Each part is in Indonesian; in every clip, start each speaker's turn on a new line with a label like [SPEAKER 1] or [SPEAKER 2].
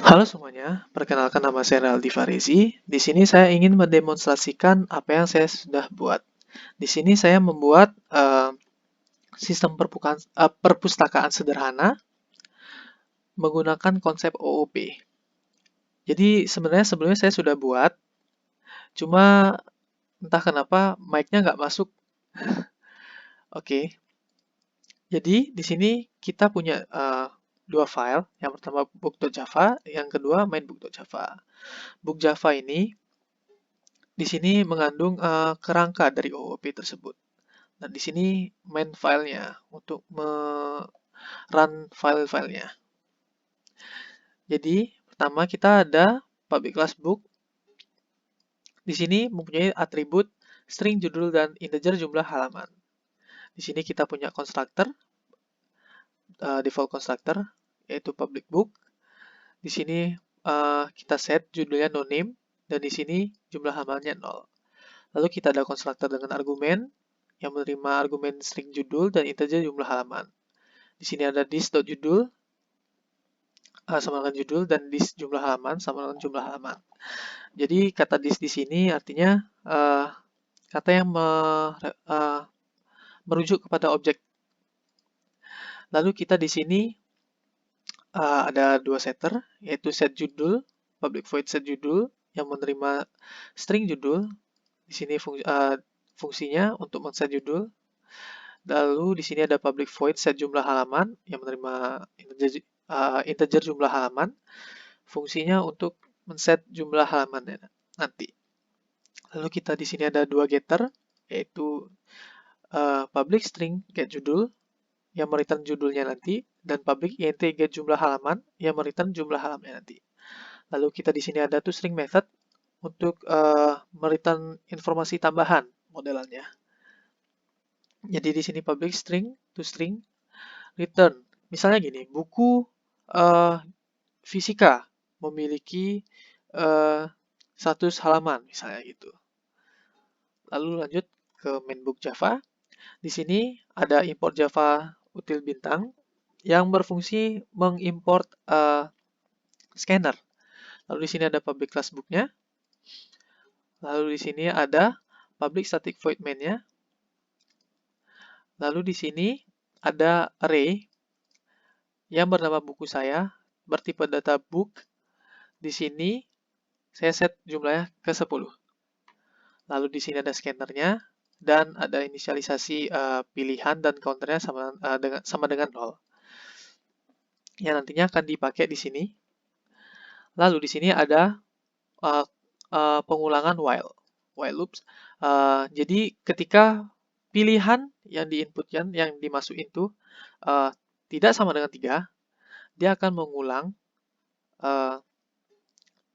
[SPEAKER 1] Halo semuanya, perkenalkan nama saya Raldi Farizi. Di sini saya ingin mendemonstrasikan apa yang saya sudah buat. Di sini saya membuat sistem perpustakaan sederhana menggunakan konsep OOP. Jadi sebenarnya sebelumnya saya sudah buat, cuma entah kenapa mic-nya nggak masuk. Oke, jadi di sini kita punya dua file. Yang pertama book.java, yang kedua mainbook.java. Book Java ini di sini mengandung kerangka dari OOP tersebut. Dan di sini main filenya untuk run file-filenya. Jadi pertama kita ada public class book. Di sini mempunyai atribut string judul dan integer jumlah halaman. Di sini kita punya constructor, default constructor, yaitu public book. Di sini kita set judulnya no name, dan di sini jumlah halamannya 0. Lalu kita ada constructor dengan argumen yang menerima argumen string judul dan integer jumlah halaman. Di sini ada this.judul sama dengan judul dan this jumlah halaman sama dengan jumlah halaman. Jadi kata this di sini artinya kata yang merujuk kepada objek. Lalu kita di sini ada dua setter, yaitu set judul, public void set judul yang menerima string judul. Di sini fungsinya untuk men-set judul. Lalu di sini ada public void set jumlah halaman yang menerima integer jumlah halaman. Fungsinya untuk men-set jumlah halamannya nanti. Lalu kita di sini ada dua getter, yaitu public string get judul yang mereturn judulnya nanti, dan public int get jumlah halaman yang mereturn jumlah halamannya nanti. Lalu kita di sini ada toString method untuk mereturn informasi tambahan modelannya. Jadi di sini public string toString return. Misalnya gini, buku fisika memiliki 100 halaman misalnya gitu. Lalu lanjut ke mainbook Java. Di sini ada import Java util bintang yang berfungsi mengimport scanner. Lalu di sini ada public class book-nya. Lalu di sini ada public static void main-nya. Lalu di sini ada array yang bernama buku saya bertipe data book. Di sini saya set jumlahnya ke 10. Lalu di sini ada scannernya dan ada inisialisasi pilihan dan counternya sama dengan 0. Yang nantinya akan dipakai di sini. Lalu di sini ada pengulangan while loops. Jadi ketika pilihan yang diinputkan, yang dimasukin itu tidak sama dengan 3, dia akan mengulang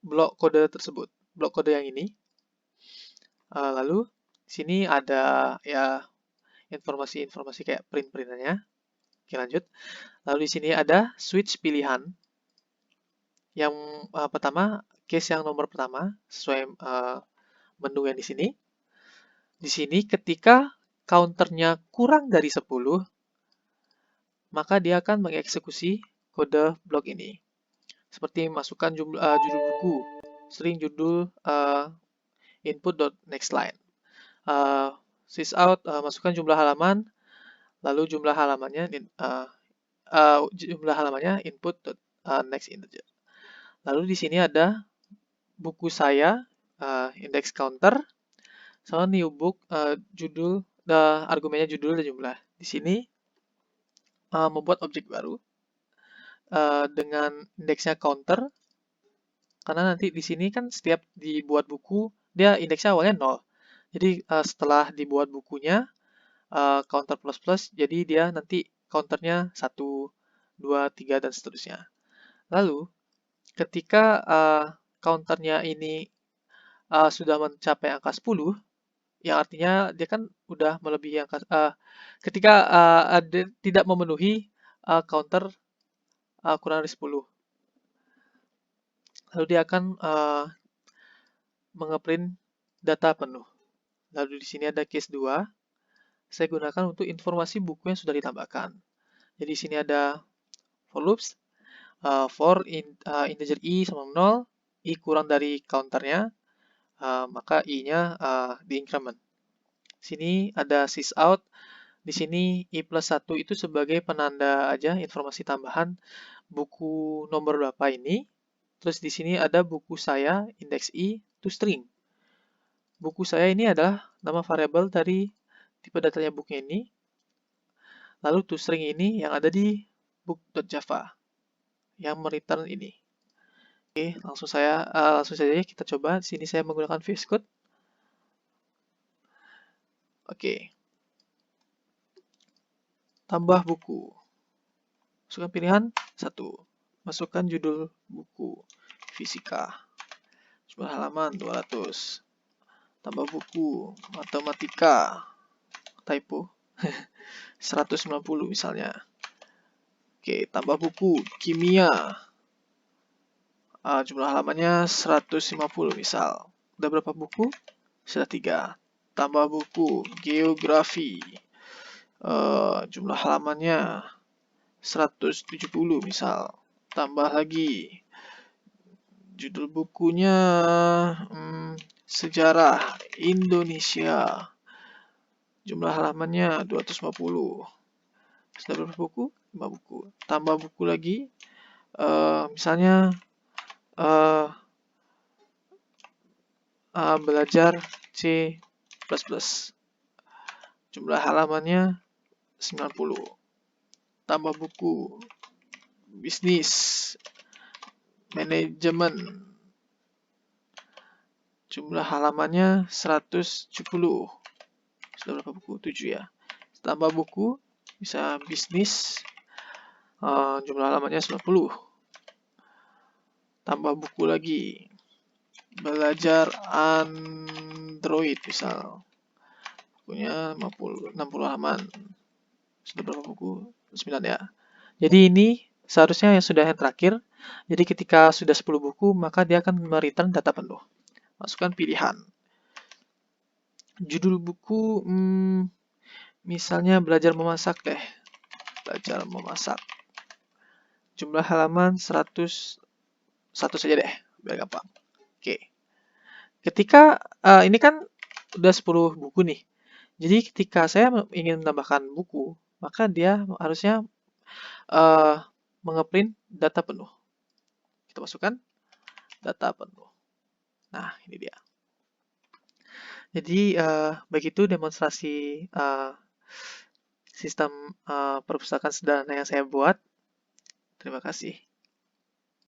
[SPEAKER 1] blok kode tersebut, blok kode yang ini. Lalu sini ada ya informasi-informasi kayak print-printannya. Oke, lanjut. Lalu di sini ada switch pilihan. Yang pertama, case yang nomor pertama sesuai menu yang di sini. Di sini ketika counternya kurang dari 10, maka dia akan mengeksekusi kode blok ini. Seperti masukkan judul buku, string judul input.nextLine. Sysout masukkan jumlah halaman, lalu jumlah halamannya input.nextInteger. Lalu di sini ada buku saya index counter sama new book judul, argumennya judul dan jumlah. Di sini membuat objek baru dengan indeksnya counter, karena nanti di sini kan setiap dibuat buku dia indeksnya awalnya 0. Jadi setelah dibuat bukunya counter plus plus, jadi dia nanti counternya 1, 2, 3 dan seterusnya. Lalu ketika counternya ini sudah mencapai angka 10, yang artinya dia kan udah melebihi angka ketika tidak memenuhi counter kurang dari 10. Lalu dia akan mengeprint data penuh. Lalu di sini ada case 2. Saya gunakan untuk informasi buku yang sudah ditambahkan. Jadi di sini ada for loops. for integer i sama 0, i kurang dari counternya, maka i-nya di increment. Sini ada sysout, di sini i plus 1 itu sebagai penanda aja, informasi tambahan buku nomor berapa ini. Terus di sini ada buku saya, indeks i, to string. Buku saya ini adalah nama variabel dari tipe datanya buku ini. Lalu toString ini yang ada di book.java yang mereturn ini. Oke, langsung saja kita coba. Di sini saya menggunakan VS Code. Oke. Tambah buku. Masukkan pilihan 1. Masukkan judul buku fisika. Jumlah halaman 200. Tambah buku matematika. Typo. 190 misalnya. Oke, tambah buku kimia. Jumlah halamannya 150 misal. Udah berapa buku? Sudah 3. Tambah buku geografi. Jumlah halamannya 170 misal. Tambah lagi judul bukunya Sejarah Indonesia. Jumlah halamannya 250. Sudah berapa buku? 5 buku. Tambah buku lagi. Misalnya belajar C++. Jumlah halamannya 90. Tambah buku bisnis manajemen. Jumlah halamannya 170. Sudah berapa buku? 7 ya. Tambah buku bisa bisnis. Jumlah halamannya 90. Tambah buku lagi. Belajar Android misal. Bukunya 60 halaman. Sudah berapa buku? 9 ya. Jadi ini seharusnya yang sudah yang terakhir. Jadi ketika sudah 10 buku, maka dia akan mereturn data penuh. Masukkan pilihan. Judul buku, misalnya belajar memasak deh. Belajar memasak. Jumlah halaman 101 saja deh, biar gampang. Oke. Ketika, ini kan udah 10 buku nih. Jadi ketika saya ingin menambahkan buku, maka dia harusnya mengeprint data penuh. Kita masukkan data penuh. Nah, ini dia. Jadi, begitu demonstrasi sistem perpustakaan sederhana yang saya buat. Terima kasih.